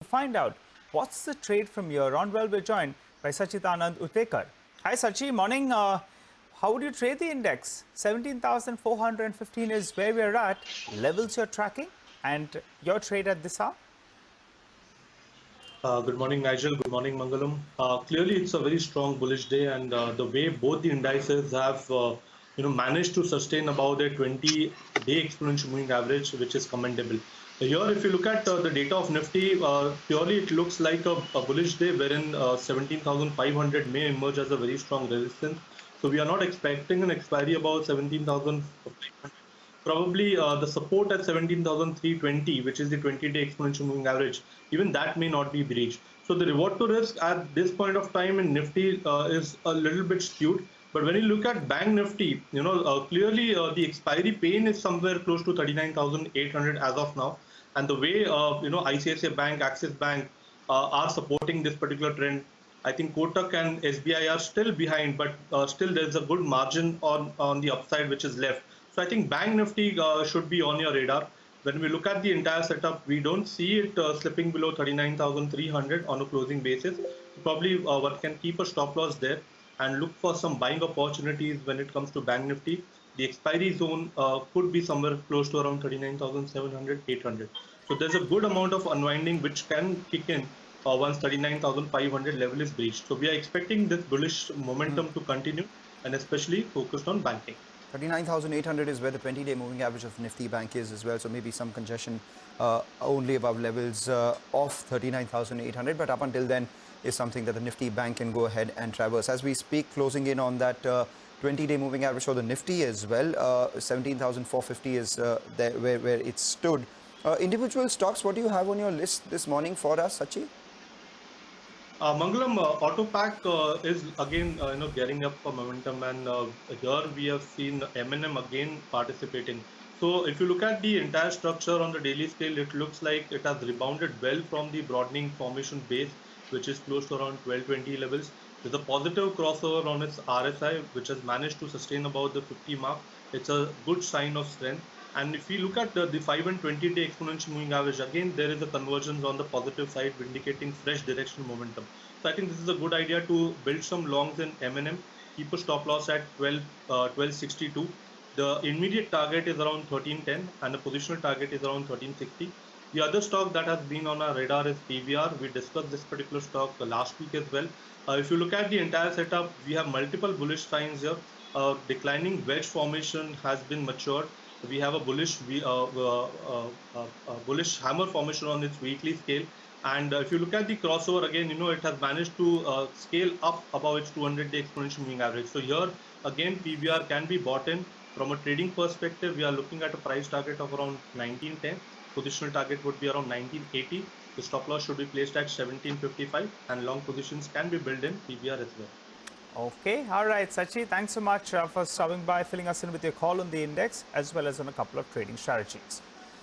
To find out what's the trade from here on, well, we're joined by Sacchitanand Uttekar. Hi, Sachi. Morning. How would you trade the index? 17,415 is where we're at. Levels you're tracking and your trade at this hour? Good morning, Nigel. Good morning, Mangalam. Clearly, it's a very strong bullish day, and the way both the indices have, managed to sustain about their 20-day exponential moving average, which is commendable. Here, if you look at the data of Nifty, purely it looks like a bullish day, wherein 17,500 may emerge as a very strong resistance. So we are not expecting an expiry about 17,500. Probably the support at 17,320, which is the 20-day exponential moving average, even that may not be breached. So the reward to risk at this point of time in Nifty is a little bit skewed. But when you look at Bank Nifty, clearly the expiry pain is somewhere close to 39,800 as of now. And the way ICICI Bank, Axis Bank are supporting this particular trend, I think Kotak and SBI are still behind, but still there's a good margin on the upside which is left. So I think Bank Nifty should be on your radar. When we look at the entire setup, we don't see it slipping below 39,300 on a closing basis. Probably one can keep a stop loss there and look for some buying opportunities when it comes to Bank Nifty. The expiry zone could be somewhere close to around 39,700, 800. So there's a good amount of unwinding which can kick in once 39,500 level is breached. So we are expecting this bullish momentum to continue, and especially focused on banking. 39,800 is where the 20-day moving average of Nifty Bank is as well. So maybe some congestion only above levels of 39,800. But up until then is something that the Nifty Bank can go ahead and traverse. As we speak, closing in on that 20-day moving average for the Nifty as well. 17,450 is there where it stood. Individual stocks, what do you have on your list this morning for us, Sachi? Mangalam, Autopack is again getting up for momentum, and here we have seen M&M again participating. So if you look at the entire structure on the daily scale, it looks like it has rebounded well from the broadening formation base, which is close to around 1220 levels. There's a positive crossover on its RSI, which has managed to sustain about the 50 mark. It's a good sign of strength. And if we look at the 5 and 20-day exponential moving average, again, there is a convergence on the positive side, indicating fresh directional momentum. So I think this is a good idea to build some longs in M&M, keep a stop loss at 1262. The immediate target is around 1310 and the positional target is around 1360. The other stock that has been on our radar is PVR. We discussed this particular stock last week as well. If you look at the entire setup, we have multiple bullish signs here. Declining wedge formation has been matured. We have a bullish hammer formation on its weekly scale. And if you look at the crossover again, it has managed to scale up above its 200-day exponential moving average. So here again, PVR can be bought in. From a trading perspective, we are looking at a price target of around 1910. Positional target would be around 1980. The stop loss should be placed at 1755, and long positions can be built in PVR as well. Okay, all right, Sachi, thanks so much for stopping by, filling us in with your call on the index as well as on a couple of trading strategies.